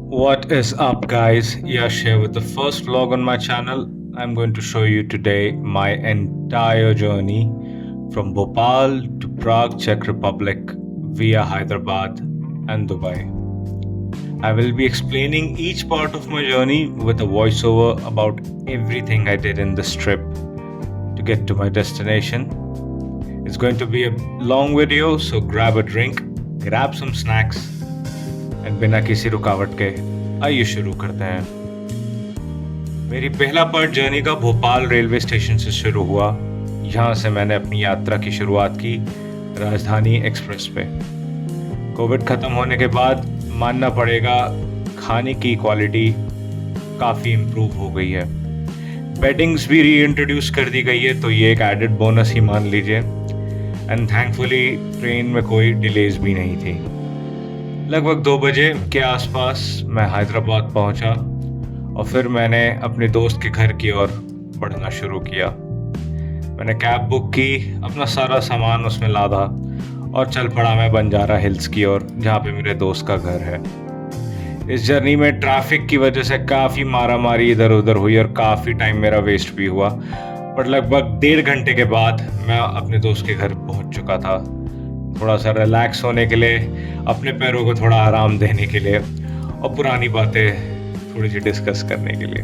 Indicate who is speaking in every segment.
Speaker 1: What is up, guys? Yash here with the first vlog on my channel. I'm going to show you today my entire journey from Bhopal to Prague, Czech Republic via Hyderabad and Dubai. I will be explaining each part of my journey with a voiceover about everything I did in this trip to get to my destination. It's going to be a long video, so grab a drink, grab some snacks, and बिना किसी रुकावट के आइए शुरू करते हैं। मेरी पहला पार्ट जर्नी का भोपाल रेलवे स्टेशन से शुरू हुआ। यहाँ से मैंने अपनी यात्रा की शुरुआत की राजधानी एक्सप्रेस पे। कोविड ख़त्म होने के बाद मानना पड़ेगा खाने की क्वालिटी काफ़ी इम्प्रूव हो गई है। बेडिंग्स भी री इंट्रोड्यूस कर दी गई है, तो ये एक एडेड बोनस ही मान लीजिए। एंड थैंकफुली ट्रेन में कोई डिलेज भी नहीं थी। लगभग 2 बजे के आसपास मैं हैदराबाद पहुंचा और फिर मैंने अपने दोस्त के घर की ओर बढ़ना शुरू किया। मैंने कैब बुक की, अपना सारा सामान उसमें लादा और चल पड़ा मैं बंजारा हिल्स की ओर, जहाँ पे मेरे दोस्त का घर है। इस जर्नी में ट्रैफिक की वजह से काफ़ी मारामारी इधर उधर हुई और काफ़ी टाइम मेरा वेस्ट भी हुआ, पर लगभग 1.5 घंटे के बाद मैं अपने दोस्त के घर पहुंच चुका था। थोड़ा सा रिलैक्स होने के लिए, अपने पैरों को थोड़ा आराम देने के लिए और पुरानी बातें थोड़ी सी डिस्कस करने के लिए।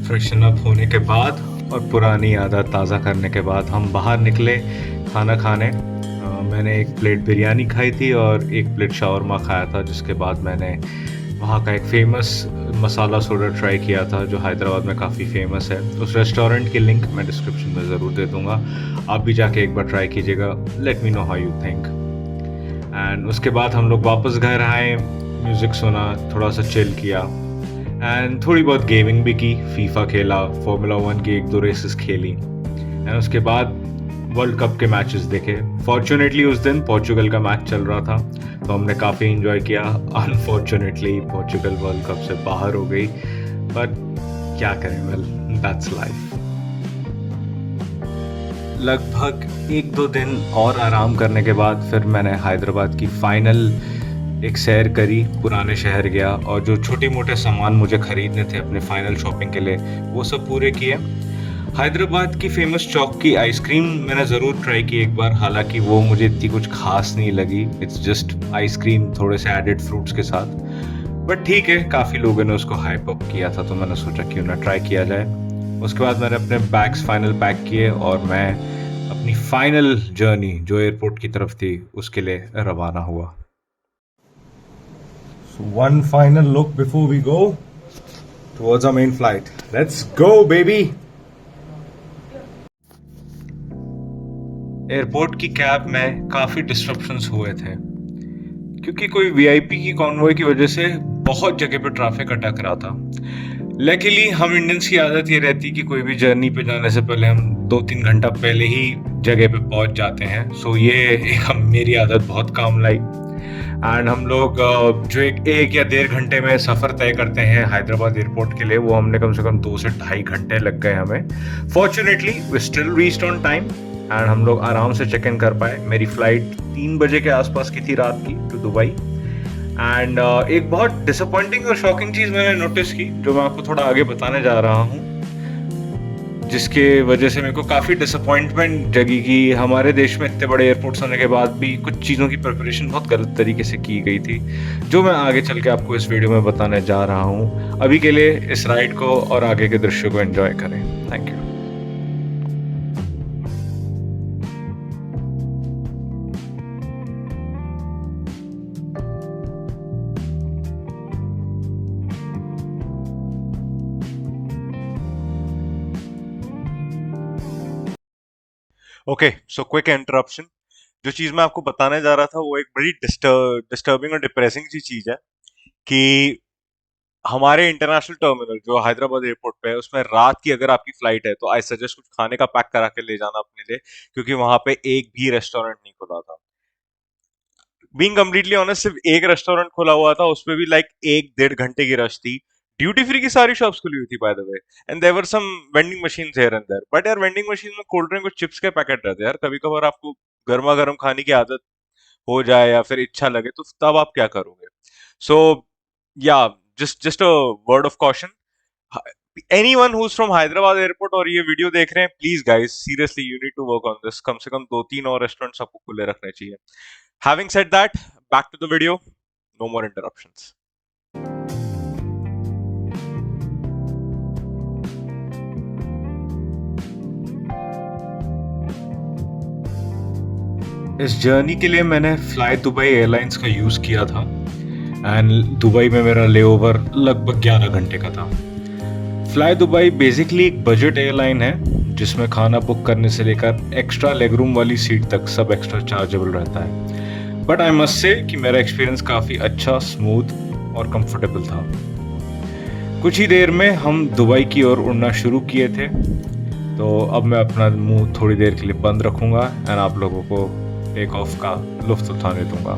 Speaker 1: फ्रेशन अप होने के बाद और पुरानी आदत ताज़ा करने के बाद हम बाहर निकले खाना खाने। मैंने एक प्लेट बिरयानी खाई थी और एक प्लेट शावरमा खाया था, जिसके बाद मैंने वहाँ का एक फेमस मसाला सोडा ट्राई किया था, जो हैदराबाद में काफ़ी फेमस है। उस रेस्टोरेंट की लिंक मैं डिस्क्रिप्शन में ज़रूर दे दूँगा, आप भी जाके एक बार ट्राई कीजिएगा। Let me know how you think. And उसके बाद हम लोग वापस घर आए, म्यूज़िक सुना, थोड़ा सा चिल किया एंड थोड़ी बहुत गेमिंग भी की। फीफा खेला, फार्मूला 1 की 1-2 रेसेस खेली एंड उसके बाद वर्ल्ड कप के मैचेस देखे। फॉर्चुनेटली उस दिन पोर्चुगल का मैच चल रहा था, तो हमने काफ़ी इन्जॉय किया। अनफॉर्चुनेटली पोर्चुगल वर्ल्ड कप से बाहर हो गई, बट क्या करें, वेल दैट्स लाइफ। लगभग 1-2 दिन और आराम करने के बाद फिर मैंने हैदराबाद की फाइनल एक सैर करी, पुराने शहर गया और जो छोटे मोटे सामान मुझे ख़रीदने थे अपने फाइनल शॉपिंग के लिए, वो सब पूरे किए। हैदराबाद की फेमस चौक की आइसक्रीम मैंने ज़रूर ट्राई की एक बार, हालांकि वो मुझे इतनी कुछ खास नहीं लगी। इट्स जस्ट आइसक्रीम थोड़े से एडेड फ्रूट्स के साथ, बट ठीक है, काफ़ी लोगों ने उसको हाइप अप किया था, तो मैंने सोचा क्यों ना ट्राई किया जाए। उसके बाद मैंने अपने बैग्स फाइनल पैक किए और मैं अपनी फाइनल जर्नी जो एयरपोर्ट की तरफ थी उसके लिए रवाना हुआ। So one final look before we go towards our main flight. Let's go, baby! Airport की कैब में काफ़ी डिस्ट्रप्शंस हुए थे, क्योंकि कोई वीआईपी की कॉन्वॉय की वजह से बहुत जगह पे ट्रैफिक अटक रहा था। लकीली हम इंडियंस की आदत ये रहती है कि कोई भी जर्नी पे जाने से पहले हम 2-3 घंटा पहले ही जगह पे पहुंच जाते हैं। सो ये एक मेरी आदत बहुत काम लाई। एंड हम लोग जो एक या 1.5 घंटे में सफ़र तय करते हैं हैदराबाद एयरपोर्ट के लिए, वो हमने कम से कम 2 से 2.5 घंटे लग गए हमें। Fortunately we still reached on time and हम लोग आराम से चेक इन कर पाए। मेरी फ़्लाइट 3 बजे के आसपास की थी रात की, टू दुबई। एंड एक बहुत डिसअपॉइंटिंग और शॉकिंग चीज़ मैंने नोटिस की, जो मैं आपको थोड़ा आगे बताने जा रहा हूँ, जिसके वजह से मेरे को काफ़ी डिसअपॉइंटमेंट जगी कि हमारे देश में इतने बड़े एयरपोर्ट्स होने के बाद भी कुछ चीज़ों की प्रिपरेशन बहुत गलत तरीके से की गई थी, जो मैं आगे चल के आपको इस वीडियो में बताने जा रहा हूँ। अभी के लिए इस राइड को और आगे के दृश्य को एंजॉय करें। Thank you. Okay, so quick interruption. जो चीज़ मैं आपको बताने जा रहा था वो एक बड़ी डिस्टर्बिंग और डिप्रेसिंग सी चीज़ है कि हमारे इंटरनेशनल टर्मिनल जो हैदराबाद एयरपोर्ट पे है, उसमें रात की अगर आपकी फ्लाइट है तो आई सजेस्ट कुछ खाने का पैक करा के ले जाना अपने लिए, क्योंकि वहां पे एक भी रेस्टोरेंट नहीं खुला था। बीइंग कम्प्लीटली ऑनेस्ट, सिर्फ एक रेस्टोरेंट खुला हुआ था, उसमें भी लाइक 1-1.5 घंटे की रश थी।
Speaker 2: ड्यूटी फ्री की सारी शॉप्स खुली हुई थी by the way, and there were some vending machines here and there, but यार वेंडिंग मशीन में कोल्ड ड्रिंक और चिप्स के पैकेट रहते हैं यार, कभी कभार आपको गर्मा गर्म खाने की आदत हो जाए या फिर इच्छा लगे तो तब आप क्या करोगे? सो या just a word of caution, anyone who is from Hyderabad airport और ये वीडियो देख रहे हैं, please guys seriously you need to work on this, कम से कम दो तीन और रेस्टोरेंट्स आपको खुले रखने चाहिए। Having said that, back to the video, no more interruptions.
Speaker 1: इस जर्नी के लिए मैंने फ्लाई दुबई एयरलाइंस का यूज़ किया था एंड दुबई में मेरा लेओवर लगभग 11 घंटे का था। फ्लाई दुबई बेसिकली एक बजट एयरलाइन है जिसमें खाना बुक करने से लेकर एक्स्ट्रा लेग रूम वाली सीट तक सब एक्स्ट्रा चार्जेबल रहता है। बट आई मस्ट से कि मेरा एक्सपीरियंस काफ़ी अच्छा, स्मूथ और कंफर्टेबल था। कुछ ही देर में हम दुबई की ओर उड़ना शुरू किए थे, तो अब मैं अपना मुंह थोड़ी देर के लिए बंद रखूँगा एंड आप लोगों को टेक ऑफ का लुत्फ़ उठाने दूँगा।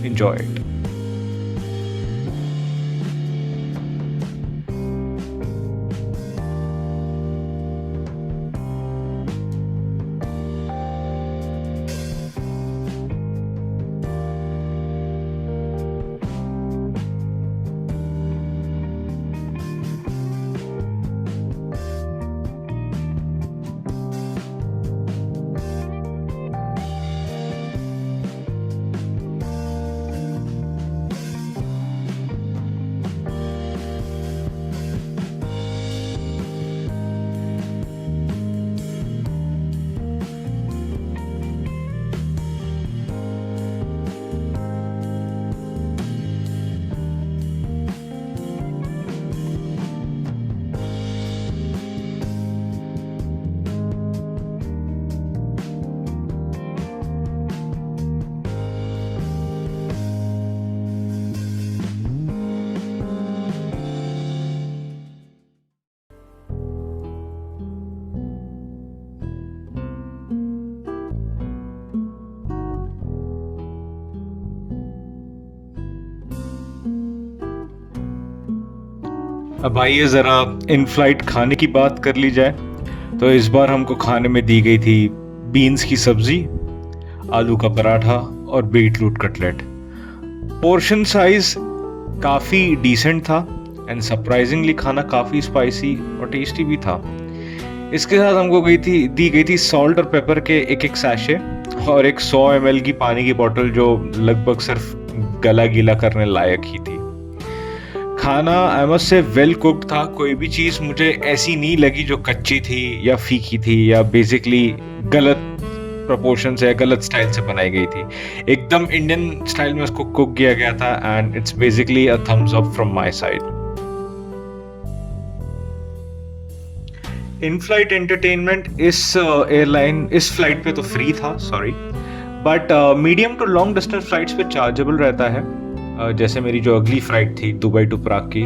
Speaker 1: Enjoy it. अब आइए ज़रा इन फ्लाइट खाने की बात कर ली जाए। तो इस बार हमको खाने में दी गई थी बीन्स की सब्ज़ी, आलू का पराठा और बीटरूट कटलेट। पोर्शन साइज काफ़ी डिसेंट था एंड सरप्राइजिंगली खाना काफ़ी स्पाइसी और टेस्टी भी था। इसके साथ हमको दी गई थी सॉल्ट और पेपर के एक एक सैशे और एक 100 ml की पानी की बोतल जो लगभग सिर्फ गला गीला करने लायक ही थी। खाना I must say well cooked था, कोई भी चीज़ मुझे ऐसी नहीं लगी जो कच्ची थी या फीकी थी या बेसिकली गलत प्रोपोर्शन से या गलत स्टाइल से बनाई गई थी। एकदम इंडियन स्टाइल में उसको कुक किया गया था and it's basically a thumbs up from my side. In flight entertainment इस फ्लाइट पे तो फ्री था, sorry, but medium to long distance flights पे चार्जेबल रहता है। जैसे मेरी जो अगली फ्लाइट थी दुबई टू प्राग की,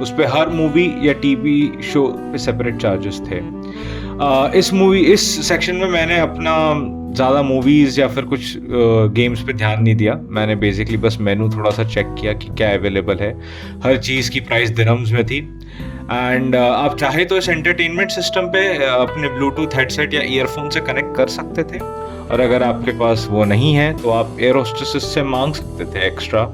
Speaker 1: उस पे हर मूवी या टीवी शो पे सेपरेट चार्जेस थे। इस सेक्शन में मैंने अपना ज़्यादा मूवीज़ या फिर कुछ गेम्स पे ध्यान नहीं दिया। मैंने बेसिकली बस मेनू थोड़ा सा चेक किया कि क्या अवेलेबल है। हर चीज़ की प्राइस दिरहम्स में थी एंड आप चाहे तो इस एंटरटेनमेंट सिस्टम पे अपने ब्लूटूथ हेडसेट या ईयरफोन से कनेक्ट कर सकते थे, और अगर आपके पास वो नहीं है तो आप एयर होस्टेसेस से मांग सकते थे एक्स्ट्रा,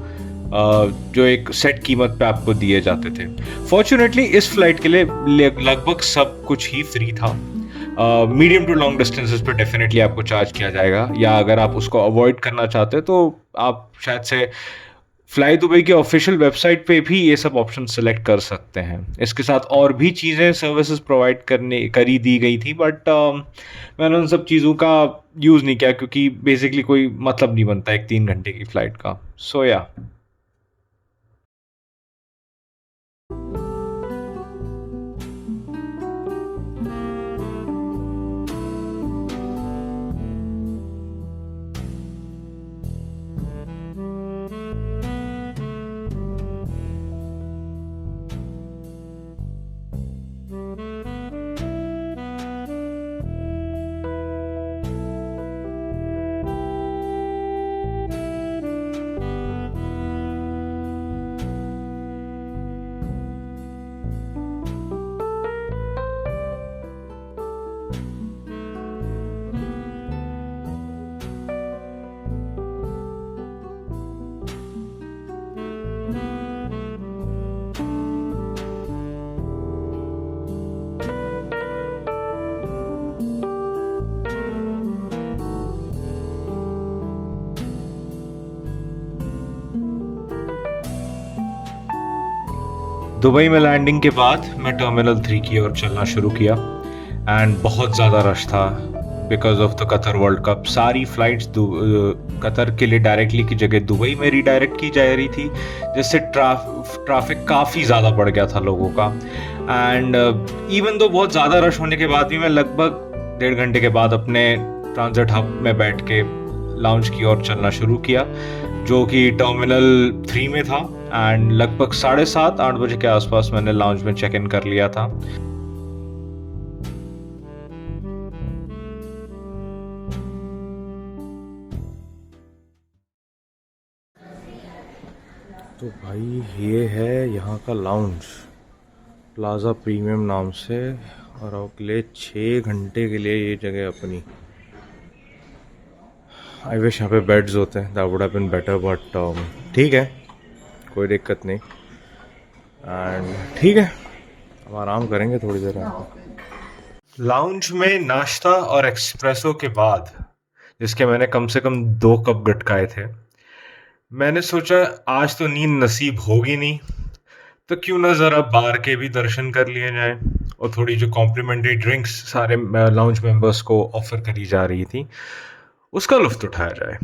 Speaker 1: जो एक सेट कीमत पे आपको दिए जाते थे। फॉर्चुनेटली इस फ्लाइट के लिए लगभग सब कुछ ही फ्री था। मीडियम टू लॉन्ग डिस्टेंसेस पे डेफिनेटली आपको चार्ज किया जाएगा, या अगर आप उसको अवॉइड करना चाहते हैं तो आप शायद से फ्लाई दुबई के ऑफिशियल वेबसाइट पे भी ये सब ऑप्शन सेलेक्ट कर सकते हैं। इसके साथ और भी चीज़ें सर्विसेज प्रोवाइड करी दी गई थी, बट मैंने उन सब चीज़ों का यूज़ नहीं किया क्योंकि बेसिकली कोई मतलब नहीं बनता एक 3 घंटे की फ़्लाइट का। सो या दुबई में लैंडिंग के बाद मैं टर्मिनल 3 की ओर चलना शुरू किया एंड बहुत ज़्यादा रश था because of the Qatar world cup. सारी फ्लाइट्स कतर के लिए डायरेक्टली की जगह दुबई में रीडायरेक्ट की जा रही थी, जिससे ट्रैफिक काफ़ी ज़्यादा बढ़ गया था लोगों का। एंड इवन दो बहुत ज़्यादा रश होने के बाद भी मैं लगभग 1.5 घंटे के बाद अपने ट्रांजिट हब में बैठ के लाउंज की ओर चलना शुरू किया, जो कि टर्मिनल 3 में था। एंड लगभग 7:30-8 बजे के आसपास मैंने लाउंज में चेक इन कर लिया था। तो भाई ये है यहाँ का लाउंज, प्लाजा प्रीमियम नाम से, और अगले 6 घंटे के लिए ये जगह अपनी। आई विश यहाँ पे बेड्स होते हैं, that would have been better, but ठीक है, कोई दिक्कत नहीं। एंड ठीक है, अब आराम करेंगे थोड़ी देर। लाउंज में नाश्ता और एक्सप्रेसो के बाद, जिसके मैंने कम से कम 2 कप गटकाए थे, मैंने सोचा आज तो नींद नसीब होगी नहीं, तो क्यों ना ज़रा बार के भी दर्शन कर लिए जाएं, और थोड़ी जो कॉम्प्लीमेंट्री ड्रिंक्स सारे लाउंज मेंबर्स को ऑफर करी जा रही थी उसका लुत्फ उठाया जाए।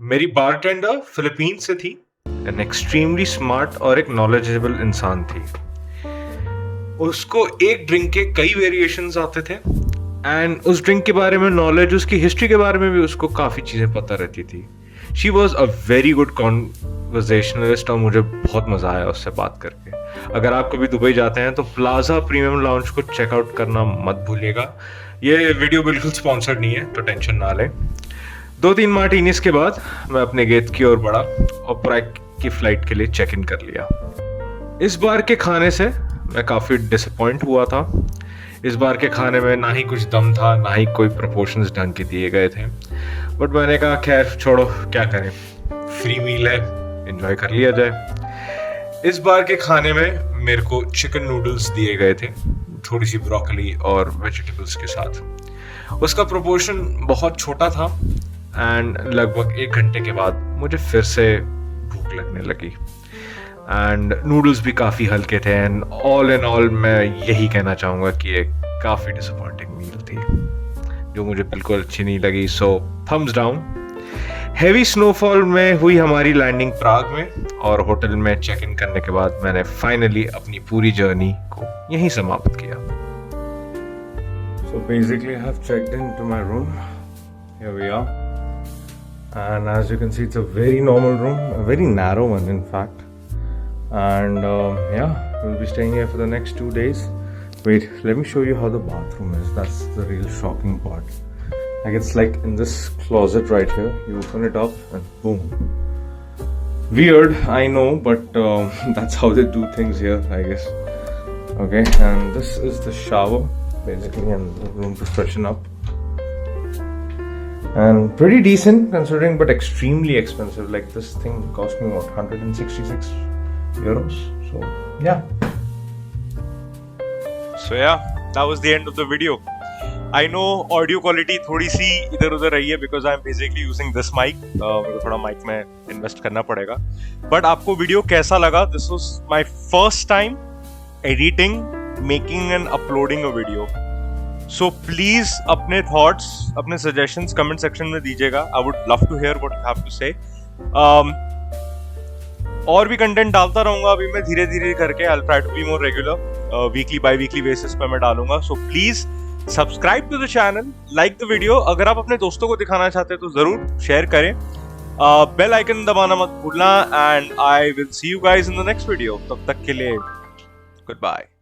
Speaker 1: मेरी बारटेंडर फिलीपींस से थी, एन एक्सट्रीमली स्मार्ट और एक नॉलेजेबल इंसान थी। उसको एक ड्रिंक के कई वेरिएशंस आते थे एंड उस ड्रिंक के बारे में नॉलेज, उसकी हिस्ट्री के बारे में भी उसको काफ़ी चीज़ें पता रहती थी। She was a very good conversationalist और मुझे बहुत मज़ा आया उससे बात करके। अगर आप कभी दुबई जाते हैं तो प्लाजा प्रीमियम लाउंज को चेकआउट करना मत भूलिएगा। ये वीडियो बिल्कुल स्पॉन्सर्ड नहीं है, तो टेंशन ना लें। 2-3 मार्टिनीज के बाद मैं अपने गेट की ओर बढ़ा और प्राग की फ्लाइट के लिए चेक इन कर लिया। इस बार के खाने से मैं काफ़ी डिसअपॉइंट हुआ था। इस बार के खाने में ना ही कुछ दम था, ना ही कोई प्रपोर्शंस ढंग के दिए गए थे, बट मैंने कहा खैर छोड़ो, क्या करें, फ्री मील है, एंजॉय कर लिया जाए। इस बार के खाने में मेरे को चिकन नूडल्स दिए गए थे, थोड़ी सी ब्रोकली और वेजिटेबल्स के साथ। उसका प्रोपोर्शन बहुत छोटा था एंड लगभग 1 घंटे के बाद मुझे फिर से भूख लगने लगी। एंड नूडल्स भी काफ़ी हल्के थे एंड ऑल इन ऑल मैं यही कहना चाहूँगा कि एक काफ़ी डिसअपॉइंटिंग मील थी, जो मुझे बिल्कुल अच्छी नहीं लगी। सो थम्स डाउन। हेवी स्नोफॉल में हुई हमारी लैंडिंग प्राग में, और होटल में चेक इन करने के बाद मैंने फाइनली अपनी पूरी जर्नी को यहीं समाप्त किया। So basically I have checked in to my room, here we are, and as you can see it's a very normal room, a very narrow one in fact, and yeah, we'll be staying here for the next 2 days. Wait, let me show you how the bathroom is. That's the real shocking part. Like it's like in this closet right here, you open it up and boom. Weird, I know, but that's how they do things here, I guess. Okay, and this is the shower basically, and the room to freshen up. And pretty decent considering, but extremely expensive. Like this thing cost me what, 166 euros. So yeah,
Speaker 2: that was the end of the video. I know audio quality थोड़ी सी इधर उधर रही है because I'm basically using this mic. मेरे को थोड़ा mic में invest करना पड़ेगा, बट आपको वीडियो कैसा लगा? This was my first time editing, making and uploading a video. So please अपने थॉट्स, अपने सजेशंस कमेंट सेक्शन में दीजिएगा। I would love to hear what you have to say. और भी कंटेंट डालता रहूंगा अभी मैं धीरे धीरे करके। I will try to be more regular, weekly biweekly basis पे मैं डालूंगा। So please subscribe to the channel, like the video. अगर आप अपने दोस्तों को दिखाना चाहते हैं तो जरूर शेयर करें। बेल आइकन दबाना मत भूलना, and I will see you guys in the next video. तब तक के लिए गुड बाय।